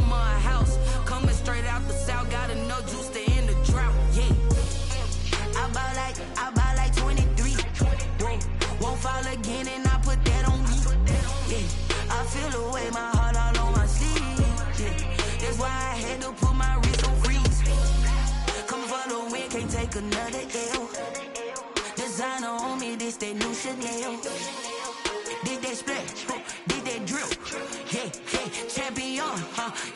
mama a house. Coming straight out the south, got enough juice to end the drought. Yeah. I buy like 23. Won't fall again and I put that on me. Yeah. I feel the way, my heart all on my sleeve. Yeah. That's why I had to put my wrist on freeze. Coming for the win, can't take another L. Designer on me, this that new Chanel. Did that splash, did that drill. Yeah, champion,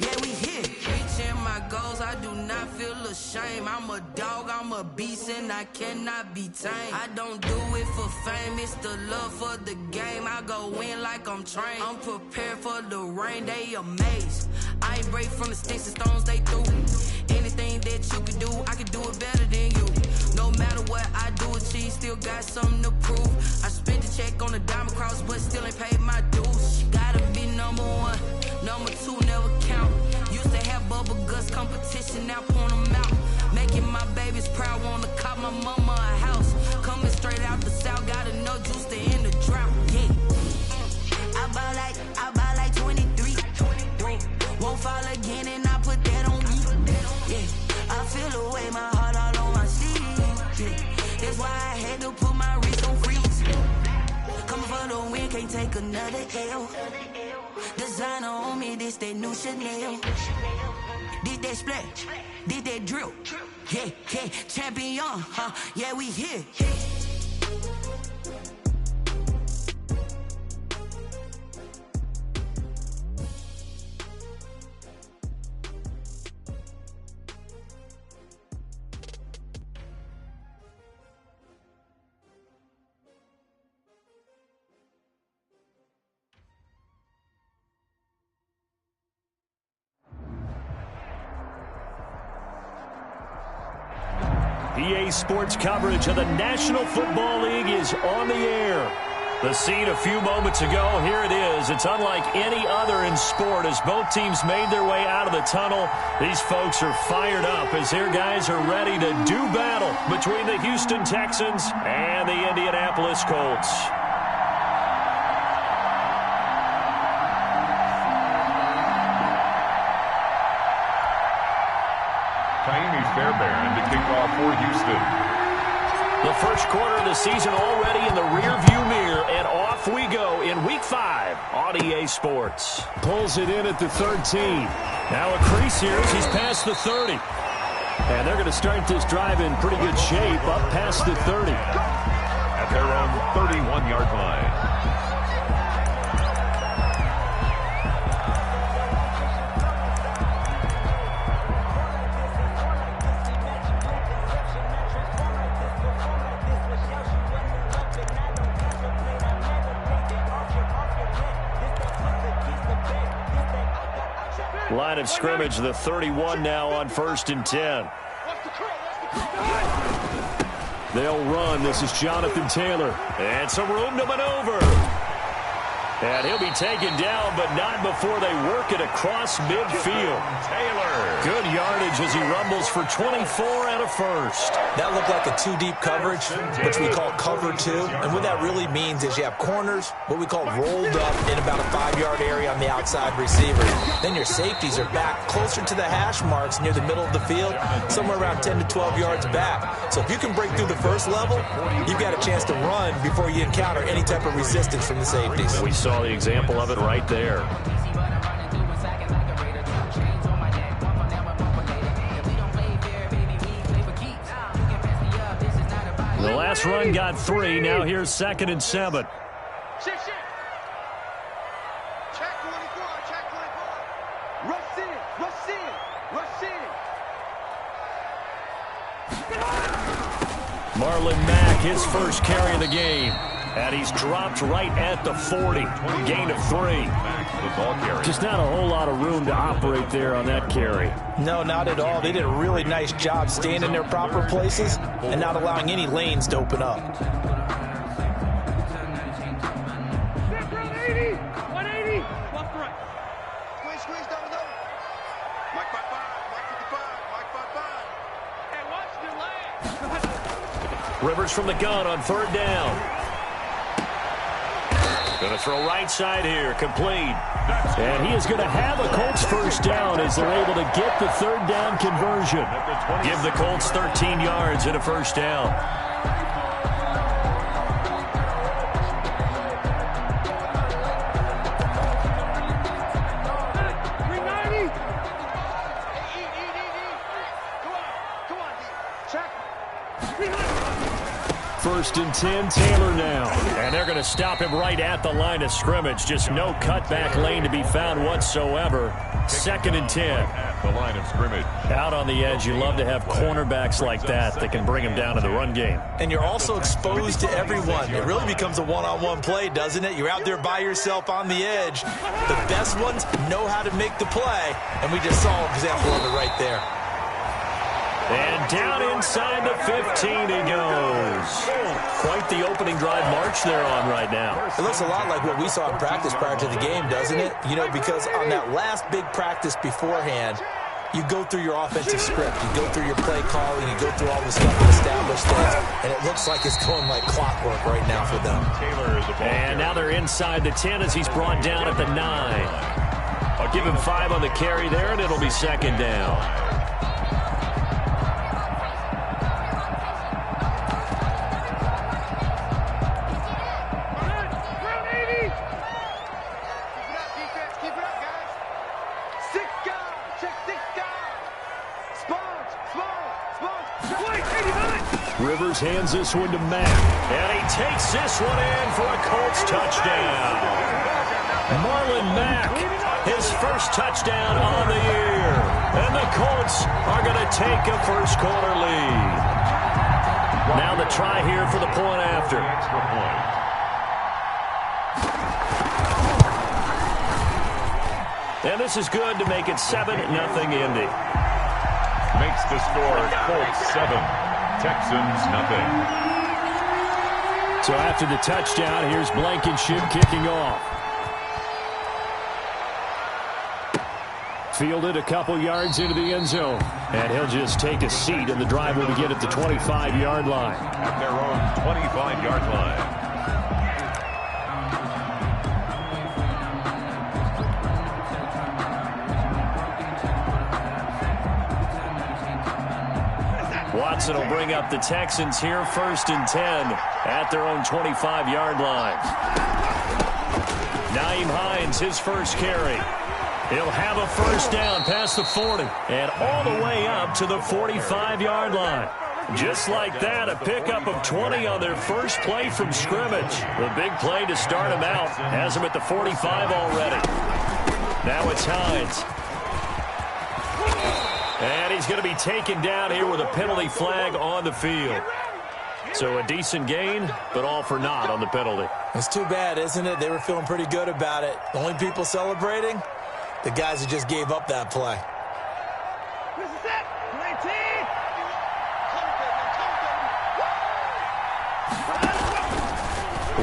yeah, we here. Reaching my goals, I do not feel ashamed. I'm a dog, I'm a beast, and I cannot be tamed. I don't do it for fame, it's the love for the game. I go in like I'm trained. I'm prepared for the rain, they amazed. I ain't break from the sticks and stones they threw. Anything that you can do, I can do it better than you. No matter what I do, achieve, still got something to prove. I spent the check on the diamond cross, but still ain't paid my dues. Gotta be number one, number two never count. Used to have bubble guts competition, now point them out. Making my babies proud, wanna cop my mama a house. Coming straight out the south, got enough juice to end the drought. Yeah, I buy like 23. Won't fall again and I put that on me. Yeah, I feel the way, my heart all on my sleeve. Yeah, that's why I had to put my wrist on freeze. Coming for the win, can't take another L. Designer on me, this that new Chanel. Did that splash, did that drill. Yeah, champion, yeah, we here. EA Sports coverage of the National Football League is on the air. The scene a few moments ago, here it is. It's unlike any other in sport as both teams made their way out of the tunnel. These folks are fired up as their guys are ready to do battle between the Houston Texans and the Indianapolis Colts. Fairbairn to kick off for Houston. The first quarter of the season already in the rearview mirror, and off we go in Week 5 on EA Sports. Pulls it in at the 13. Now a crease here as he's past the 30. And they're going to start this drive in pretty good shape up past the 30. At their own 31-yard line. Line of scrimmage, the 31 now on 1st and 10. They'll run. This is Jonathan Taylor. And some room to maneuver. And he'll be taken down, but not before they work it across midfield. Taylor. Good yardage as he rumbles for 24 and a first. That looked like a two-deep coverage, which we call cover two. And what that really means is you have corners, what we call rolled up in about a 5-yard area on the outside receiver. Then your safeties are back closer to the hash marks near the middle of the field, somewhere around 10 to 12 yards back. So if you can break through the first level, you've got a chance to run before you encounter any type of resistance from the safeties. We saw the example of it right there. The last run got 3. Now here's 2nd and 7. Check 24. Check 24. Rush in. Marlon Mack, his first carry of the game. And he's dropped right at the 40. Gain of 3. Just not a whole lot of room to operate there on that carry. No, not at all. They did a really nice job staying in their proper places and not allowing any lanes to open up. 180. 180. Left to right. Squeeze down the middle. Mike 55. Mike 55. Hey, watch the leg. Rivers from the gun on 3rd down. Gonna throw right side here, complete. And he is going to have a Colts first down as they're able to get the third down conversion. Give the Colts 13 yards and a first down. First and 10, Taylor now. And they're going to stop him right at the line of scrimmage. Just no cutback lane to be found whatsoever. Second and 10. At the line of scrimmage. Out on the edge, you love to have cornerbacks like that that can bring him down in the run game. And you're also exposed to everyone. It really becomes a one-on-one play, doesn't it? You're out there by yourself on the edge. The best ones know how to make the play, and we just saw an example of it right there. And down inside the 15 he goes. Quite the opening drive march they're on right now. It looks a lot like what we saw in practice prior to the game, doesn't it? You know, because on that last big practice beforehand, you go through your offensive script. You go through your play calling. You go through all the stuff to establish things. And it looks like it's going like clockwork right now for them. And now they're inside the 10 as he's brought down at the 9. I'll give him 5 on the carry there, and it'll be second down. Rivers hands this one to Mack. And he takes this one in for a Colts touchdown. Marlon Mack, his first touchdown on the year. And the Colts are going to take a first quarter lead. Now the try here for the point after. And this is good to make it 7-0 Indy. Makes the score Colts 7. Texans nothing. So after the touchdown, here's Blankenship kicking off. Fielded a couple yards into the end zone. And he'll just take a seat, and the drive will begin at the 25-yard line. At their own 25-yard line. Watson will bring up the Texans here, first and 10 at their own 25-yard line. Nyheim Hines, his first carry. He'll have a first down past the 40 and all the way up to the 45-yard line. Just like that, a pickup of 20 on their first play from scrimmage. The big play to start him out has him at the 45 already. Now it's Hines. And he's going to be taken down here with a penalty flag on the field. So a decent gain, but all for naught on the penalty. It's too bad, isn't it? They were feeling pretty good about it. The only people celebrating, the guys who just gave up that play.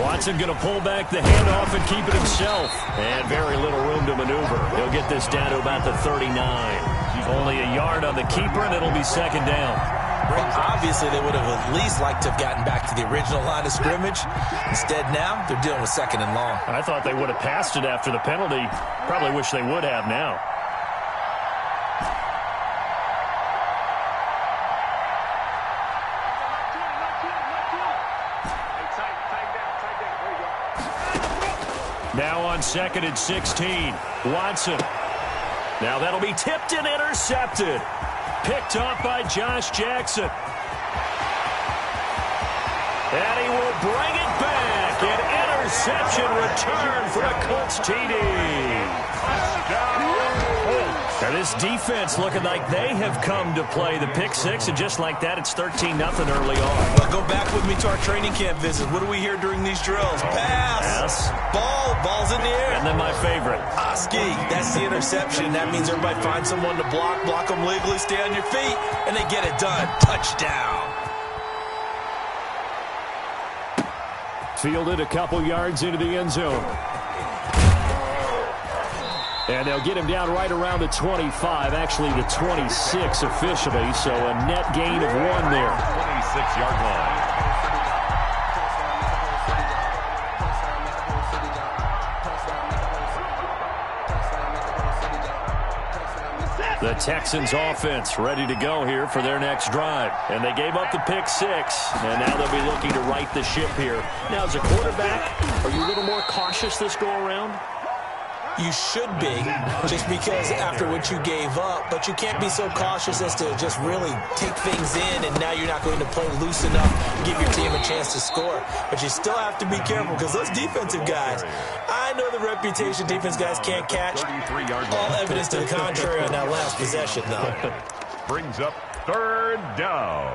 Watson going to pull back the handoff and keep it himself. And very little room to maneuver. He'll get this down to about the 39. Only a yard on the keeper, and it'll be second down. Obviously, they would have at least liked to have gotten back to the original line of scrimmage. Instead, now, they're dealing with second and long. I thought they would have passed it after the penalty. Probably wish they would have now. Now on second and 16, Watson. Now that'll be tipped and intercepted. Picked off by Josh Jackson. And he will bring it back. An interception return for a Colts TD. Now this defense looking like they have come to play the pick six, and just like that, it's 13-0 early on. Well, go back with me to our training camp visit. What do we hear during these drills? Pass. Ball's in the air. And then my favorite. Oski, that's the interception. That means everybody finds someone to block them legally, stay on your feet, and they get it done. Touchdown. Fielded a couple yards into the end zone. And they'll get him down right around the 25, actually the 26 officially, so a net gain of 1 there. 26-yard line. The Texans offense ready to go here for their next drive. And they gave up the pick 6, and now they'll be looking to right the ship here. Now, as a quarterback, are you a little more cautious this go-around? You should be, just because after what you gave up, but you can't be so cautious as to just really take things in, and now you're not going to play loose enough to give your team a chance to score. But you still have to be careful, because those defensive guys, I know the reputation defense guys can't catch. All evidence to the contrary on that last possession, though. Brings up 3rd down.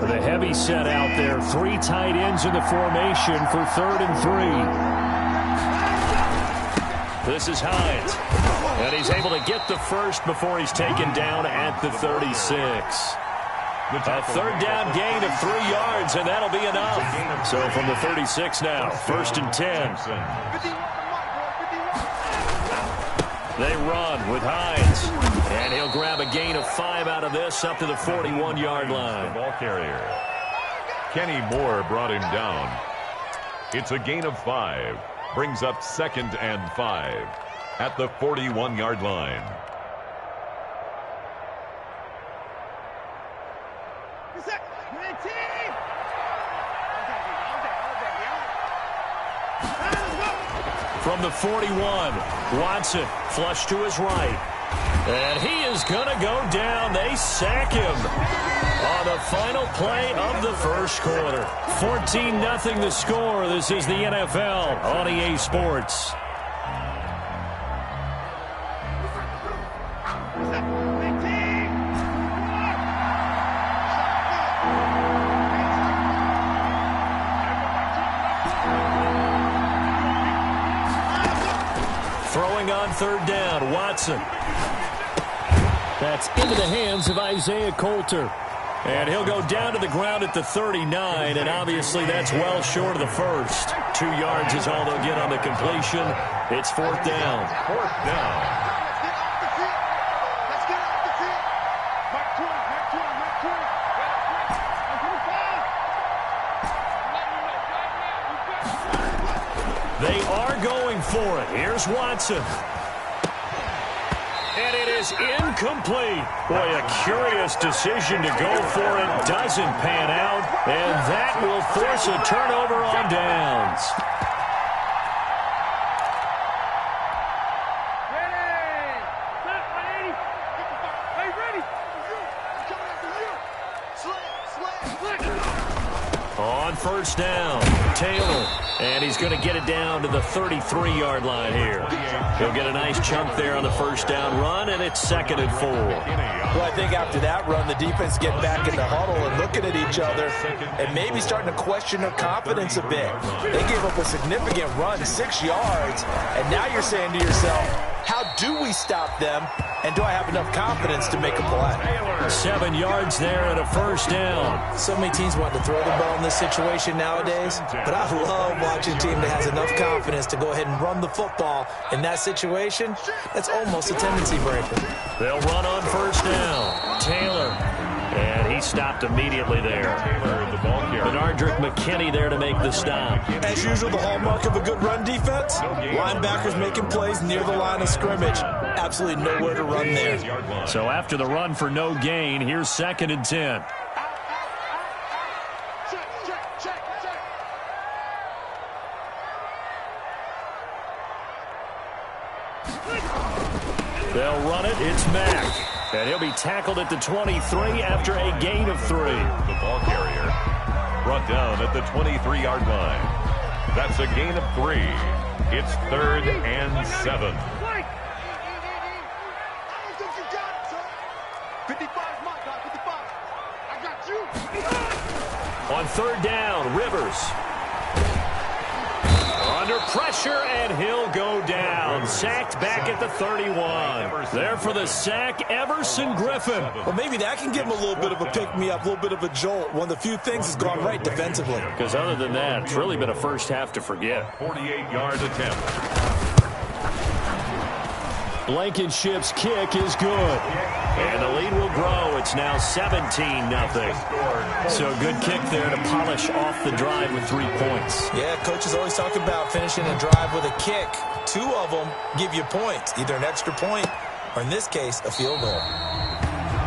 The heavy set out there. 3 tight ends in the formation for 3rd and 3. This is Hines. And he's able to get the first before he's taken down at the 36. A 3rd down gain of 3 yards, and that'll be enough. So from the 36 now, 1st and 10. They run with Hines. And he'll grab a gain of 5 out of this up to the 41-yard line. Ball carrier. Kenny Moore brought him down. It's a gain of 5. Brings up 2nd and 5 at the 41-yard line. From the 41, Watson flush to his right. And he is going to go down. They sack him on the final play of the first quarter. 14-0 the score. This is the NFL on EA Sports. Throwing on 3rd down, Watson. That's into the hands of Isaiah Coulter. And he'll go down to the ground at the 39, and obviously that's well short of the first. 2 yards is all they'll get on the completion. It's 4th down. 4th down. They are going for it. Here's Watson. And it is incomplete. Boy, a curious decision to go for it. Doesn't pan out. And that will force a turnover on downs. On 1st down, Taylor. And he's going to get it down to the 33-yard line here. He'll get a nice chunk there on the 1st down run, and it's 2nd and 4. Well, I think after that run, the defense get back in the huddle and looking at each other and maybe starting to question their confidence a bit. They gave up a significant run, 6 yards, and now you're saying to yourself, how do we stop them, and do I have enough confidence to make a play? 7 yards there and a 1st down. So many teams want to throw the ball in this situation nowadays, but I love watching a team that has enough confidence to go ahead and run the football. In that situation, that's almost a tendency breaker. They'll run on 1st down. Taylor. And he stopped immediately there. Benardrick McKinney there to make the stop. As usual, the hallmark of a good run defense, linebackers making plays near the line of scrimmage. Absolutely nowhere to run there. So after the run for no gain, here's 2nd and 10. They'll run it. It's Mack. And he'll be tackled at the 23 after a gain of 3. The ball carrier brought down at the 23-yard line. That's a gain of 3. It's 3rd and 7. 55 my guy, 55. I got you. On 3rd down, Rivers. Under pressure, and he'll go down. Sacked back at the 31. There for the sack, Everson Griffin. Well, maybe that can give him a little bit of a pick-me-up, a little bit of a jolt. One of the few things has gone right defensively. Because other than that, it's really been a first half to forget. 48-yard attempt. Blankenship's kick is good. And the lead will grow. It's now 17-0. So a good kick there to polish off the drive with 3 points. Yeah, coaches always talk about finishing a drive with a kick. 2 of them give you points, either an extra point or, in this case, a field goal.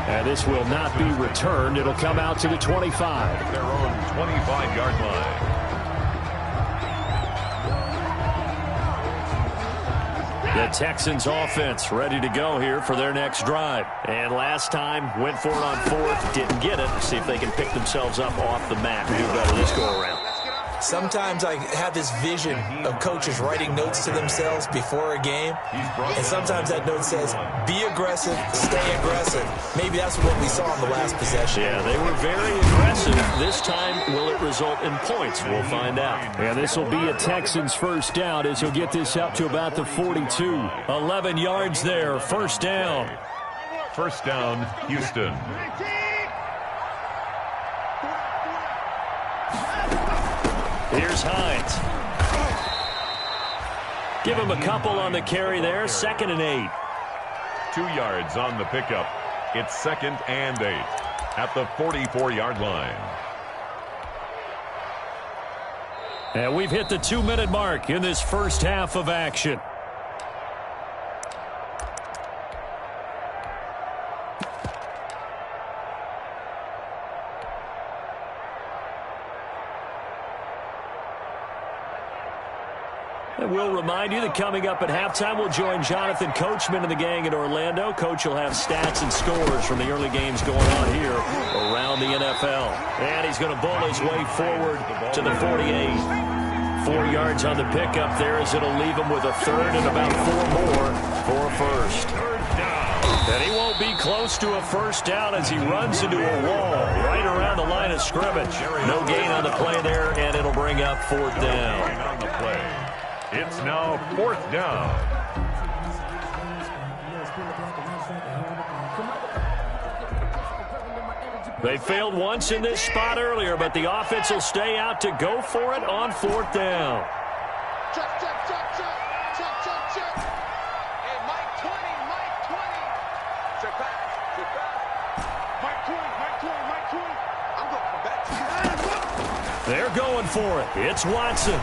And this will not be returned. It'll come out to the 25. Their own 25-yard line. The Texans offense ready to go here for their next drive. And last time went for it on 4th, didn't get it. See if they can pick themselves up off the mat and do better this go around. Sometimes I have this vision of coaches writing notes to themselves before a game, and sometimes that note says, be aggressive, stay aggressive. Maybe that's what we saw in the last possession. Yeah, they were very aggressive. This time, will it result in points? We'll find out. And this will be a Texans first down as he'll get this up to about the 42. 11 yards there, first down. First down, Houston. Here's Hines. Give him a couple on the carry there. 2nd and 8. 2 yards on the pickup. It's 2nd and 8 at the 44-yard line. And we've hit the 2-minute mark in this first half of action. And we'll remind you that coming up at halftime, we'll join Jonathan Coachman and the gang in Orlando. Coach will have stats and scores from the early games going on here around the NFL. And he's going to bull his way forward to the 48. 4 yards on the pickup there as it'll leave him with a 3rd and about 4 more for a first. And he won't be close to a first down as he runs into a wall right around the line of scrimmage. No gain on the play there, and it'll bring up 4th down. On the play. It's now 4th down. They failed once in this spot earlier, but the offense will stay out to go for it on 4th down. Check, check, check, check. Check, check, check. Hey, Mike 20, Mike 20. Check back, check back. Mike 20, Mike 20, Mike 20. I'm going to come back to you. They're going for it. It's Watson.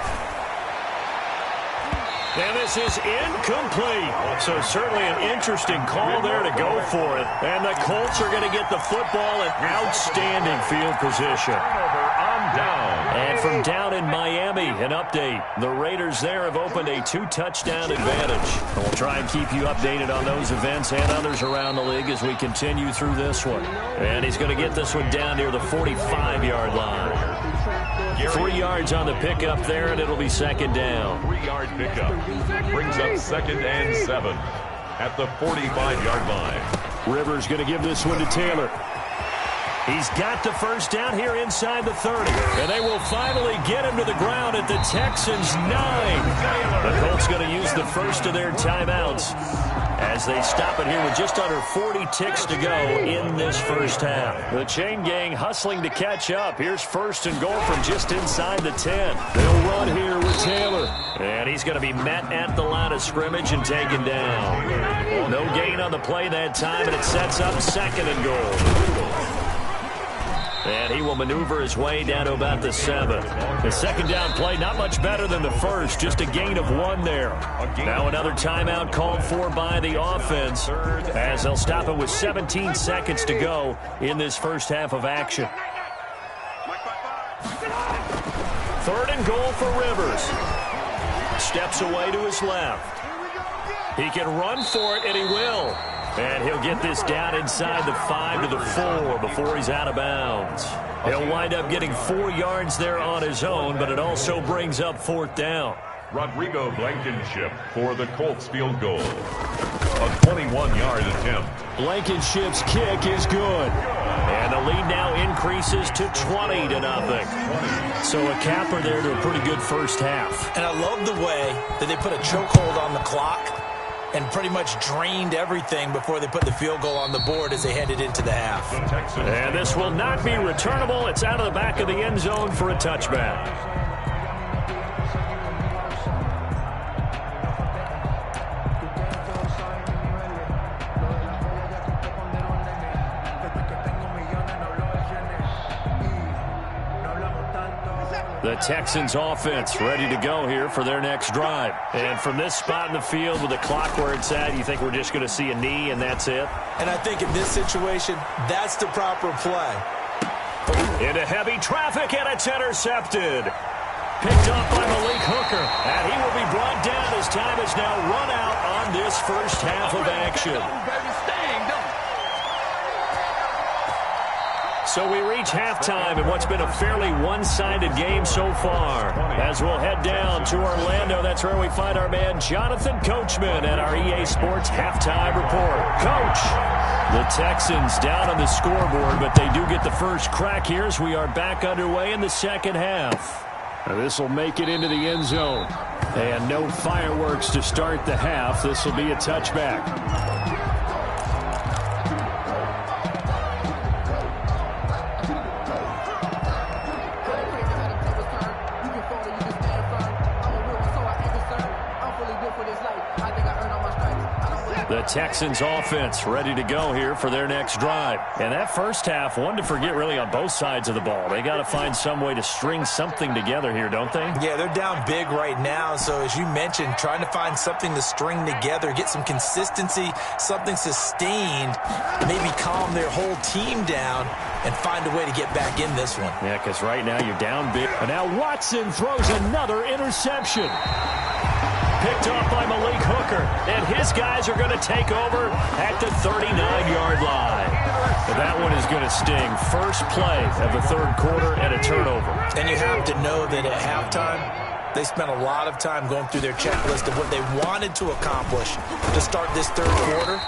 And this is incomplete. So certainly an interesting call there to go for it. And the Colts are going to get the football in outstanding field position. Turnover on down. And from down in Miami, an update. The Raiders there have opened a 2-touchdown advantage. And we'll try and keep you updated on those events and others around the league as we continue through this one. And he's going to get this one down near the 45-yard line. 3 yards on the pickup there, and it'll be 2nd down. 3-yard pickup. Brings up 2nd and 7 at the 45-yard line. Rivers going to give this one to Taylor. He's got the first down here inside the 30. And they will finally get him to the ground at the Texans' 9. The Colts going to use the first of their timeouts as they stop it here with just under 40 ticks to go in this first half. The chain gang hustling to catch up. Here's 1st and goal from just inside the 10. They'll run here with Taylor. And he's going to be met at the line of scrimmage and taken down. No gain on the play that time, and it sets up 2nd and goal. And he will maneuver his way down to about the 7. The 2nd down play, not much better than the first, just a gain of 1 there. Now another timeout called for by the offense as they'll stop it with 17 seconds to go in this first half of action. 3rd and goal for Rivers. Steps away to his left. He can run for it, and he will. And he'll get this down inside the 5 to the 4 before he's out of bounds. He'll wind up getting 4 yards there on his own, but it also brings up 4th down. Rodrigo Blankenship for the Colts field goal. A 21-yard attempt. Blankenship's kick is good. And the lead now increases to 20-0. So a capper there to a pretty good first half. And I love the way that they put a chokehold on the clock and pretty much drained everything before they put the field goal on the board as they headed into the half. And this will not be returnable. It's out of the back of the end zone for a touchback. The Texans offense ready to go here for their next drive. And from this spot in the field with the clock where it's at, you think we're just going to see a knee and that's it? And I think in this situation, that's the proper play. Into heavy traffic, and it's intercepted. Picked up by Malik Hooker. And he will be brought down as time is now run out on this first half of action. So we reach halftime in what's been a fairly one-sided game so far. As we'll head down to Orlando, that's where we find our man Jonathan Coachman at our EA Sports Halftime Report. Coach, the Texans down on the scoreboard, but they do get the first crack here as we are back underway in the second half. This will make it into the end zone. And no fireworks to start the half. This will be a touchback. The Texans offense ready to go here for their next drive. And that first half, one to forget really on both sides of the ball. They got to find some way to string something together here, don't they? Yeah, they're down big right now. So as you mentioned, trying to find something to string together, get some consistency, something sustained, maybe calm their whole team down and find a way to get back in this one. Yeah, because right now you're down big. And now Watson throws another interception. Picked off by Malik Hooker, and his guys are going to take over at the 39-yard line. That one is going to sting. First play of the third quarter and a turnover. And you have to know that at halftime, they spent a lot of time going through their checklist of what they wanted to accomplish to start this third quarter.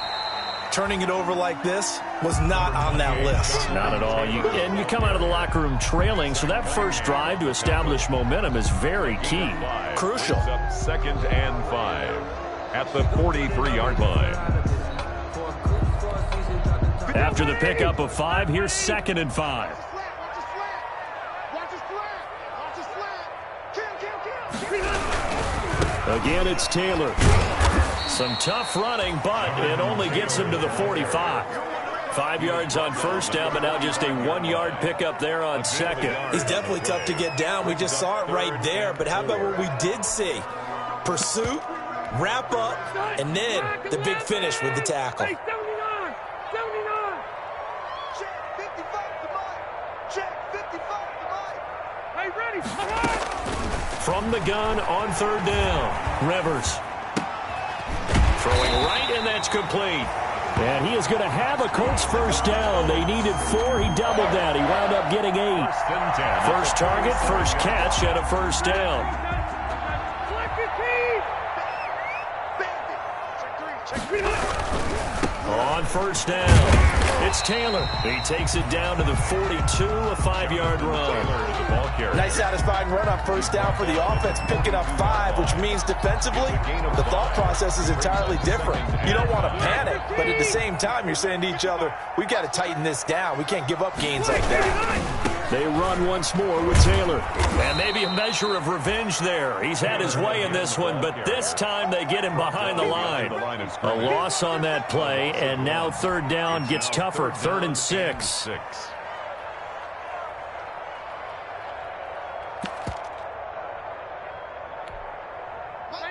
Turning it over like this was not on that list. Not at all. And you come out of the locker room trailing, so that first drive to establish momentum is very key. Crucial. Second and 5 at the 43-yard line. After the pickup of 5, here's second and 5. Again, it's Taylor. Some tough running, but it only gets him to the 45. 5 yards on first down, but now just a 1-yard pickup there on second. He's definitely tough to get down. We just saw it right there. But how about what we did see? Pursuit, wrap up, and then the big finish with the tackle. Hey, 79! 79! Check 55 to Mike! Check 55 to Mike! Hey, ready! From the gun on third down, Rivers. Throwing right, and that's complete. And he is going to have a Colts first down. They needed 4. He doubled that. He wound up getting 8. First target, first catch, and a first down. On first down, it's Taylor. He takes it down to the 42, a 5-yard run. Nice satisfying run on first down for the offense, picking up 5, which means defensively, the thought process is entirely different. You don't want to panic, but at the same time, you're saying to each other, we've got to tighten this down. We can't give up gains like that. They run once more with Taylor. And maybe a measure of revenge there. He's had his way in this one, but this time they get him behind the line. A loss on that play, and now third down gets tougher. 3rd and 6. Stay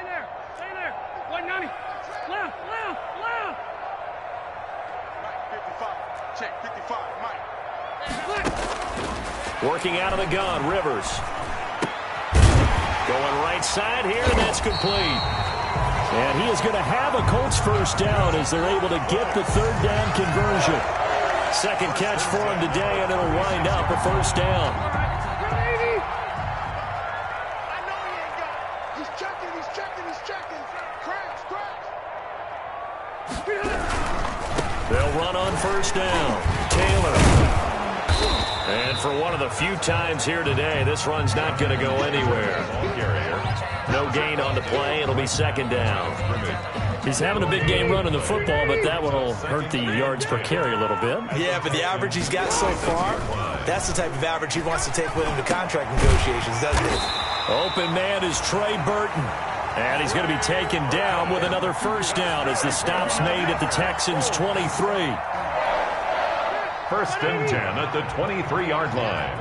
there. 190. Left. Mike, 55. Check 55, Mike. Working out of the gun, Rivers. Going right side here, and that's complete. And he is going to have a Colts first down as they're able to get the third down conversion. Second catch for him today, and it'll wind up a first down. I know he ain't got it. He's checking. Cracks. They'll run on first down. Taylor. And for one of the few times here today, this run's not going to go anywhere. No gain on the play. It'll be second down. He's having a big game running the football, but that one will hurt the yards per carry a little bit. Yeah, but the average he's got so far, that's the type of average he wants to take with him to contract negotiations, doesn't he? Open man is Trey Burton. And he's going to be taken down with another first down as the stop's made at the Texans' 23. First and 10 at the 23-yard line.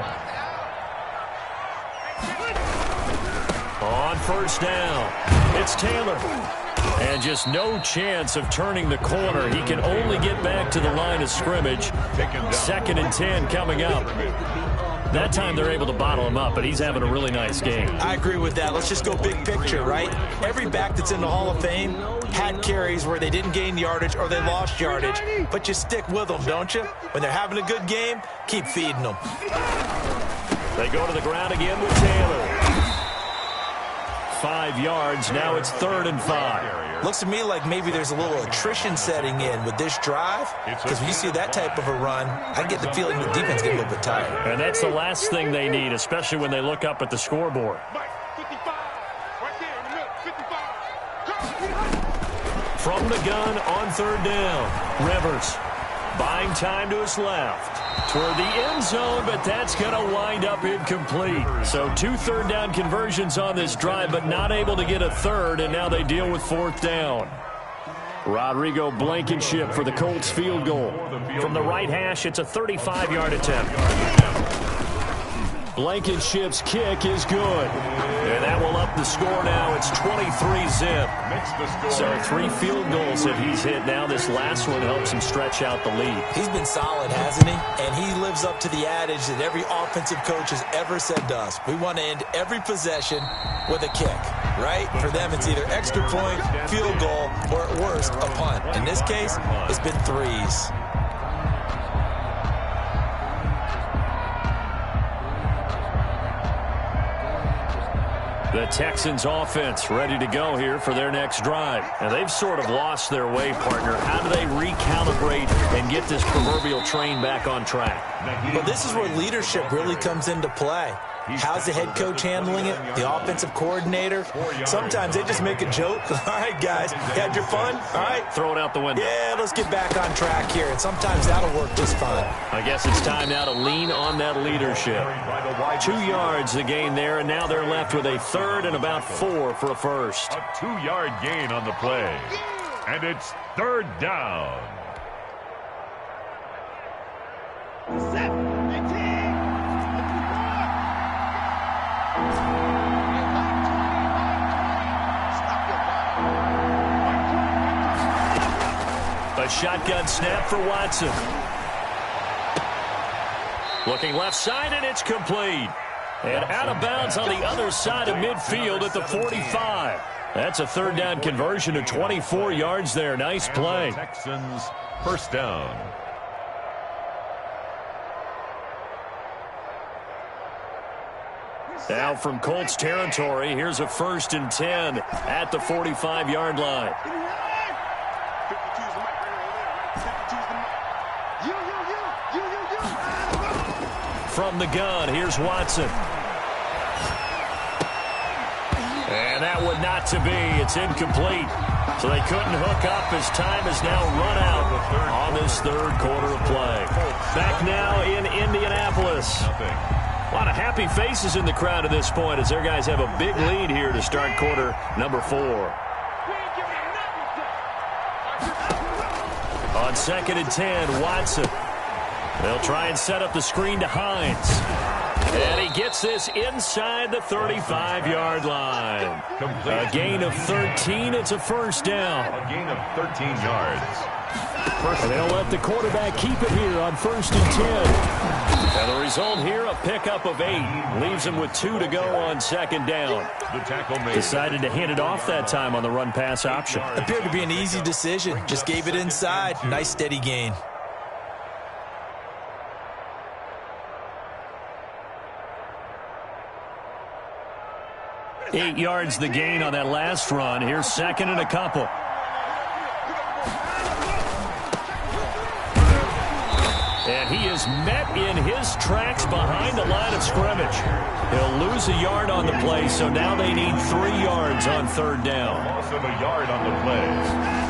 On first down, it's Taylor. And just no chance of turning the corner. He can only get back to the line of scrimmage. 2nd and 10 coming up. That time they're able to bottle him up, but he's having a really nice game. I agree with that. Let's just go big picture, right? Every back that's in the Hall of Fame had carries where they didn't gain yardage or they lost yardage, but you stick with them, don't you? When they're having a good game, keep feeding them. They go to the ground again with Taylor. 5 yards. Now it's 3rd and 5. Looks to me like maybe there's a little attrition setting in with this drive, because when you see that type of a run, I get the feeling the defense gets a little bit tired. And that's the last thing they need, especially when they look up at the scoreboard. From the gun on 3rd down, Rivers buying time to his left. Toward the end zone, but that's going to wind up incomplete. So 2 third-down conversions on this drive, but not able to get a third, and now they deal with 4th down. Rodrigo Blankenship for the Colts field goal. From the right hash, it's a 35-yard attempt. Blankenship's kick is good. And that will up the score now. It's 23-zip. So 3 field goals that he's hit now. This last one helps him stretch out the lead. He's been solid, hasn't he? And he lives up to the adage that every offensive coach has ever said to us. We want to end every possession with a kick, right? For them, it's either extra point, field goal, or at worst, a punt. In this case, it's been 3s. The Texans offense ready to go here for their next drive. And they've sort of lost their way, partner. How do they recalibrate and get this proverbial train back on track? Well, this is where leadership really comes into play. How's the head coach handling it? The offensive coordinator? Sometimes they just make a joke. All right, guys, you had your fun? All right. Throw it out the window. Yeah, let's get back on track here. And sometimes that'll work just fine. I guess it's time now to lean on that leadership. 2 yards the gain there, and now they're left with a 3rd and about 4 for a first. A 2-yard gain on the play. And it's 3rd down. 7, 18. A shotgun snap for Watson. Looking left side, and it's complete. And out of bounds on the other side of midfield at the 45. That's a 3rd down conversion to 24 yards there. Nice play. Texans first down. Now from Colts territory, here's a 1st and 10 at the 45-yard line. From the gun, here's Watson. And that would not to be. It's incomplete. So they couldn't hook up as time has now run out on this 3rd quarter of play. Back now in Indianapolis. A lot of happy faces in the crowd at this point as their guys have a big lead here to start quarter number 4. On 2nd and 10, Watson. They'll try and set up the screen to Hines. And he gets this inside the 35-yard line. A gain of 13. It's a 1st down. A gain of 13 yards. And they'll let the quarterback keep it here on 1st and 10. And the result here, a pickup of 8. Leaves him with 2 to go on 2nd down. The tackle made. Decided to hand it off that time on the run-pass option. Appeared to be an easy decision. Just gave it inside. Nice steady gain. 8 yards the gain on that last run. Here's 2nd and a couple. And he is met in his tracks behind the line of scrimmage. He'll lose a yard on the play, so now they need 3 yards on 3rd down. Loss of a yard on the play.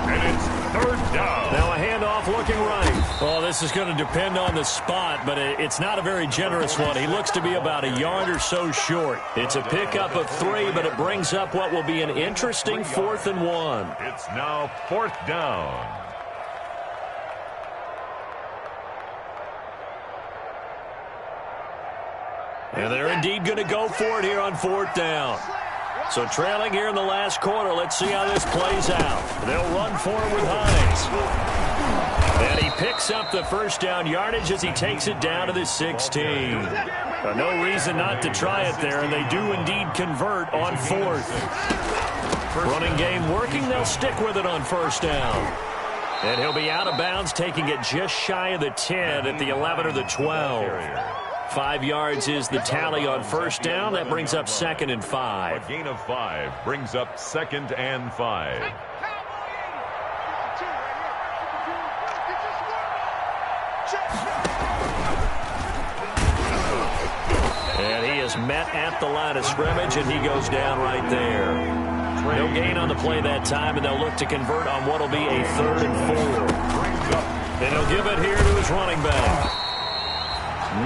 And it's 3rd down. Now a handoff looking right. Well, this is going to depend on the spot, but it's not a very generous one. He looks to be about a yard or so short. It's a pickup of 3, but it brings up what will be an interesting 4th and 1. It's now 4th down. And they're indeed going to go for it here on 4th down. So trailing here in the last quarter. Let's see how this plays out. They'll run for it with Hines. And he picks up the first down yardage as he takes it down to the 16. No reason not to try it there, and they do indeed convert on fourth. Running game working. They'll stick with it on first down. And he'll be out of bounds, taking it just shy of the 10 at the 11 or the 12. 5 yards is the tally on first down. That brings up 2nd and 5. A gain of 5 brings up 2nd and 5. And he is met at the line of scrimmage, and he goes down right there. No gain on the play that time, and they'll look to convert on what will be a 3rd and 4. And he'll give it here to his running back.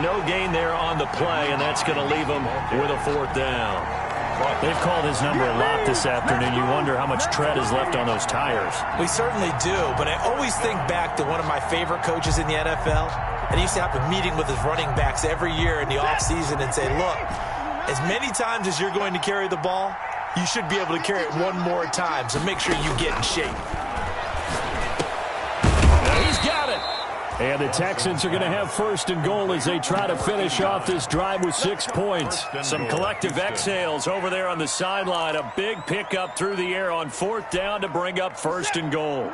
No gain there on the play, and that's going to leave him with a 4th down. They've called his number a lot this afternoon. You wonder how much tread is left on those tires. We certainly do, but I always think back to one of my favorite coaches in the NFL. And he used to have a meeting with his running backs every year in the offseason and say, look, as many times as you're going to carry the ball, you should be able to carry it one more time, so make sure you get in shape. Now he's got it. And the Texans are going to have 1st and goal as they try to finish off this drive with 6 points. Some collective exhales over there on the sideline. A big pickup through the air on 4th down to bring up 1st and goal.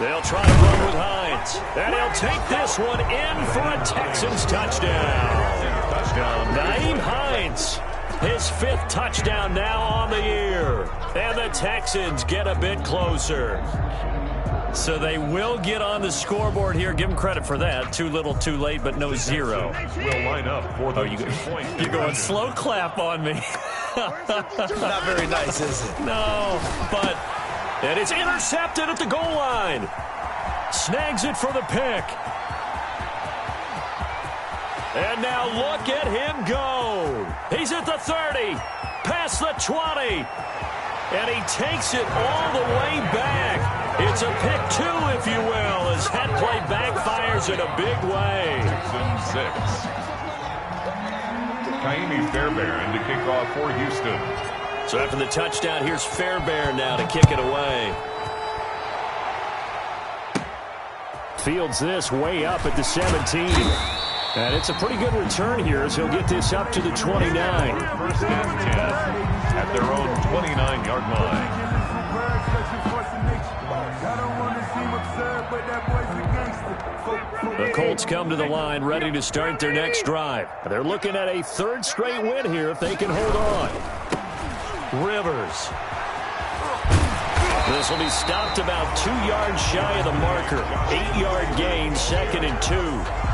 They'll try to run with Hines. And he'll take this one in for a Texans touchdown. Nyheim Hines. His 5th touchdown now on the year. And the Texans get a bit closer. So they will get on the scoreboard here. Give them credit for that. Too little, too late, but no 0. Will line up for the you're going slow clap on me. Not very nice, is it? No, but and it's intercepted at the goal line. Snags it for the pick. And now look at him go. He's at the 30, past the 20, and he takes it all the way back. It's a pick 2, if you will, as that play backfires in a big way. 6 and 6. Kaimi Fairbairn to kick off for Houston. So after the touchdown, here's Fairbairn now to kick it away. Fields this way up at the 17. And it's a pretty good return here as he'll get this up to the 29. 1st and 10 at their own 29-yard line. The Colts come to the line ready to start their next drive. They're looking at a 3rd straight win here if they can hold on. Rivers. This will be stopped about 2 yards shy of the marker. 8-yard gain, 2nd and 2.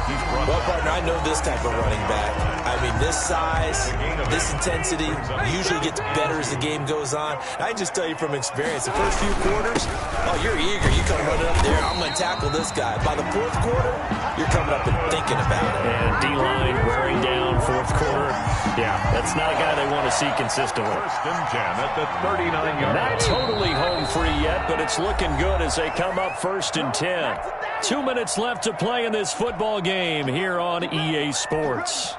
Well, partner, I know this type of running back. I mean, this size, this intensity usually gets better as the game goes on. I can just tell you from experience, the first few quarters, oh, you're eager. You come running up there, I'm going to tackle this guy. By the 4th quarter, you're coming up and thinking about it. And D-line wearing down 4th quarter. Yeah, that's not a guy they want to see consistently. 1st and 10 at the 39-yard line. Not totally home free yet, but it's looking good as they come up 1st and 10. 2 minutes left to play in this football game here on EA Sports.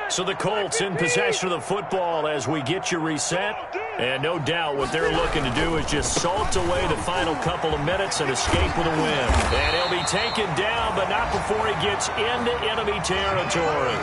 So the Colts in possession of the football as we get you reset. And no doubt what they're looking to do is just salt away the final couple of minutes and escape with a win. And he'll be taken down, but not before he gets into enemy territory.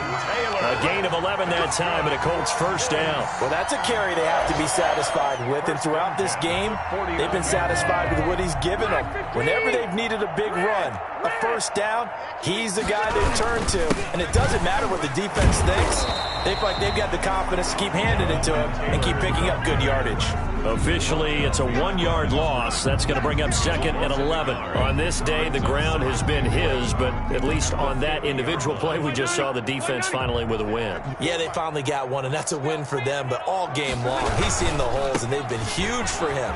A gain of 11 that time and a Colts 1st down. Well, that's a carry they have to be satisfied with. And throughout this game, they've been satisfied with what he's given them. Whenever they've needed a big run, a 1st down, he's the guy they turn to. And it doesn't matter what the defense thinks. They feel like they've got the confidence to keep handing it to him and keep picking up good yardage. Officially, it's a 1-yard loss. That's going to bring up 2nd and 11. On this day, the ground has been his, but at least on that individual play, we just saw the defense finally with a win. Yeah, they finally got one, and that's a win for them, but all game long, he's seen the holes, and they've been huge for him.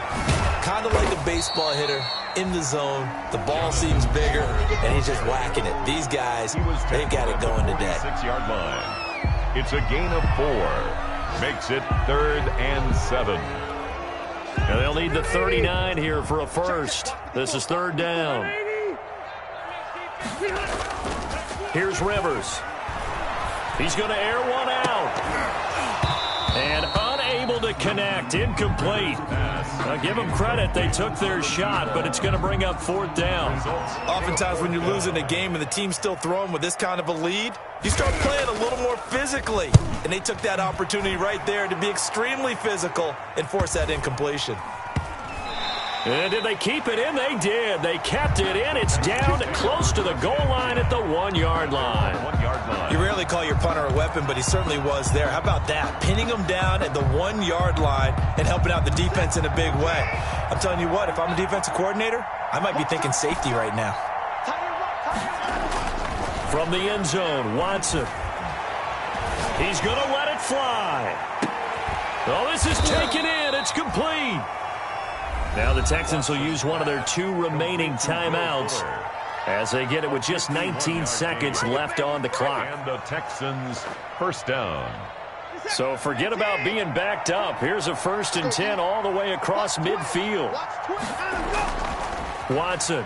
Kind of like a baseball hitter in the zone. The ball seems bigger, and he's just whacking it. These guys, they've got it going today. 6-yard line. It's a gain of 4. Makes it 3rd and 7. And they'll need the 39 here for a 1st. This is 3rd down. Here's Rivers. He's going to air one out. And unable to connect. Incomplete. Give them credit. They took their shot, but it's going to bring up 4th down. Oftentimes when you're losing a game and the team's still throwing with this kind of a lead, you start playing a little more physically. And they took that opportunity right there to be extremely physical and force that incompletion. And did they keep it in? They did. They kept it in. It's down close to the goal line at the 1-yard line. You rarely call your punter a weapon, but he certainly was there. How about that? Pinning him down at the 1-yard line and helping out the defense in a big way. I'm telling you what, if I'm a defensive coordinator, I might be thinking safety right now. From the end zone, Watson. He's going to let it fly. Oh, this is taken in. It's complete. Now the Texans will use one of their 2 remaining timeouts as they get it with just 19 seconds left on the clock. And the Texans first down. So forget about being backed up. Here's a 1st and 10 all the way across midfield. Watson.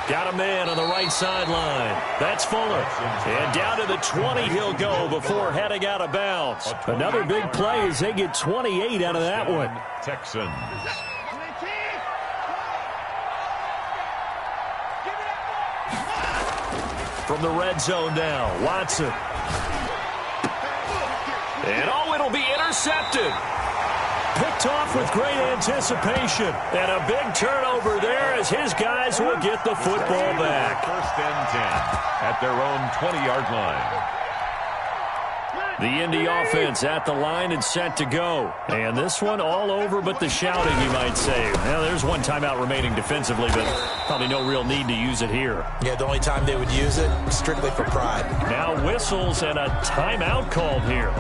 Got a man on the right sideline. That's Fuller. And down to the 20 he'll go before heading out of bounds. Another big play as they get 28 out of that one. Texans. From the red zone now, Watson. And oh, it'll be intercepted. Picked off with great anticipation. And a big turnover there as his guys will get the football back. 1st and 10 at their own 20-yard line. The Indy offense at the line and set to go. And this one all over but the shouting, you might say. Now, there's one timeout remaining defensively, but probably no real need to use it here. Yeah, the only time they would use it, strictly for pride. Now whistles and a timeout called here.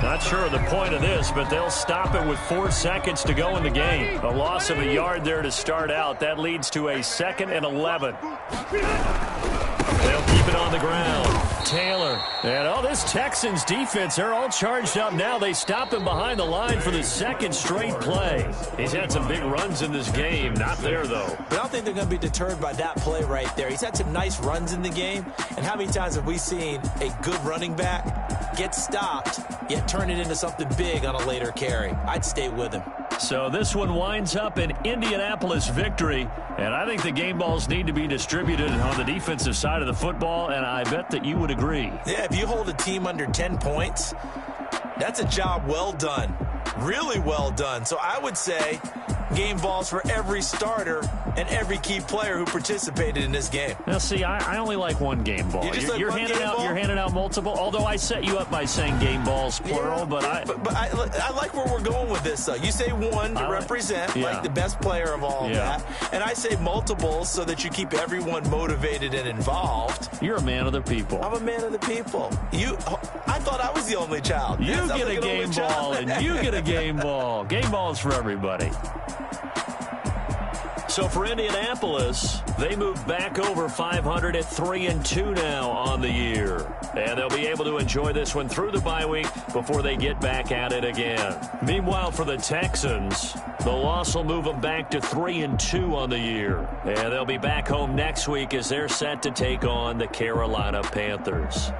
Not sure of the point of this, but they'll stop it with 4 seconds to go in the game. A loss of a yard there to start out. That leads to a 2nd and 11. They'll keep it on the ground. Taylor. And, oh, this Texans defense, they're all charged up now. They stop him behind the line for the 2nd straight play. He's had some big runs in this game. Not there, though. But I don't think they're going to be deterred by that play right there. He's had some nice runs in the game. And how many times have we seen a good running back get stopped, yet turn it into something big on a later carry? I'd stay with him. So this one winds up an Indianapolis victory, and I think the game balls need to be distributed on the defensive side of the football, and I bet that you would agree. Yeah, if you hold a team under 10 points, that's a job well done. Really well done. So I would say game balls for every starter and every key player who participated in this game. Now, see, I only like one game ball. You're handing out multiple, although I set you up by saying game balls, plural, but I like where we're going with this, though. You say one to represent, like the best player of all of that, and I say multiples so that you keep everyone motivated and involved. You're a man of the people. I'm a man of the people. I thought I was the only child. You get a game ball, and you get a game ball. Game balls for everybody. So for Indianapolis, they move back over 500 at 3-2 now on the year. And they'll be able to enjoy this one through the bye week before they get back at it again. Meanwhile, for the Texans, the loss will move them back to 3-2 on the year. And they'll be back home next week as they're set to take on the Carolina Panthers.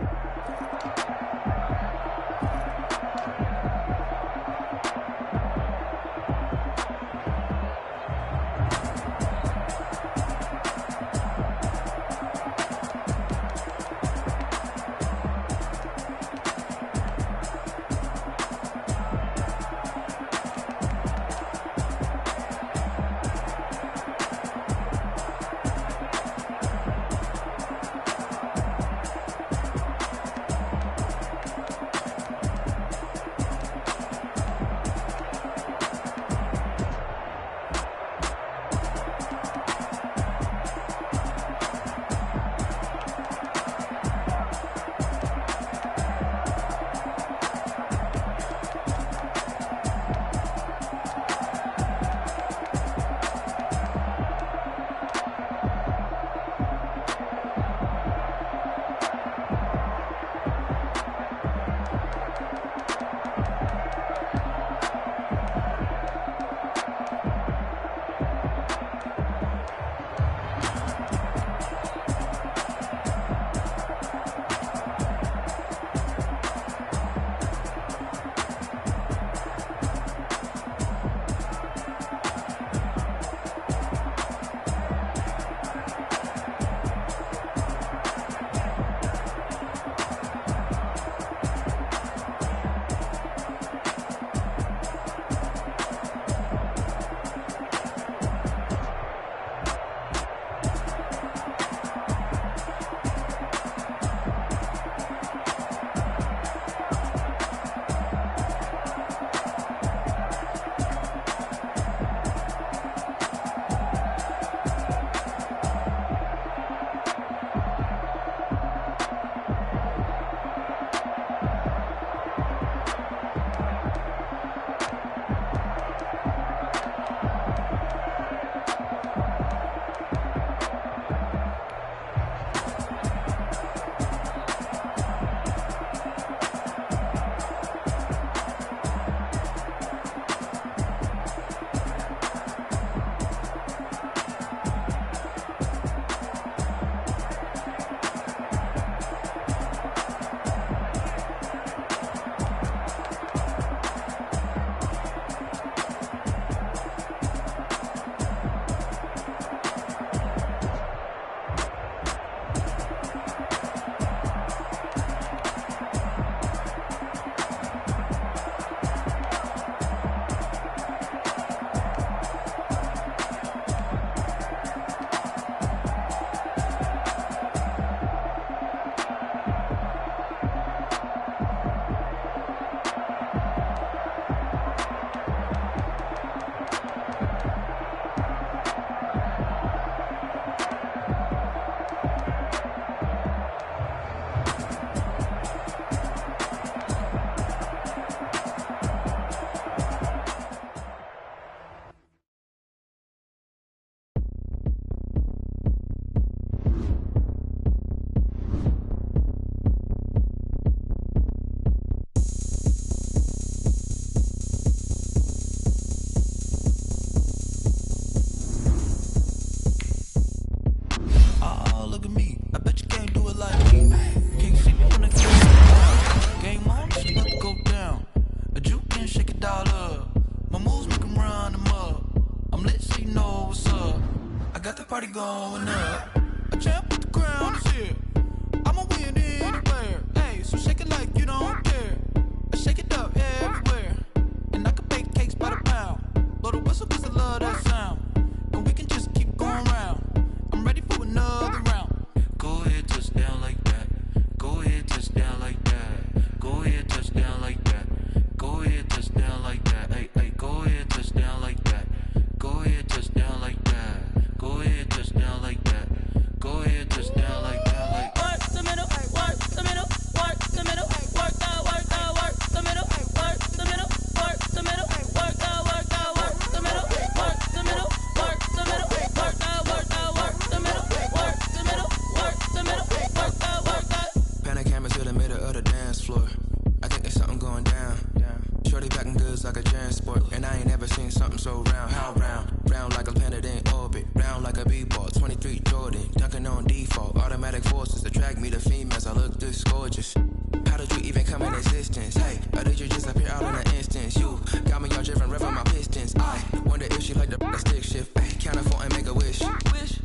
did you just appear all in an instance? You got me all driven, revving my pistons. I wonder if she like the stick shift. Count a phone and make a wish.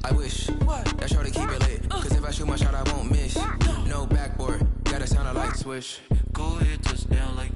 I wish that shorty keep it lit. Cause if I shoot my shot, I won't miss. No backboard, gotta sound a light switch. Go ahead, touchdown like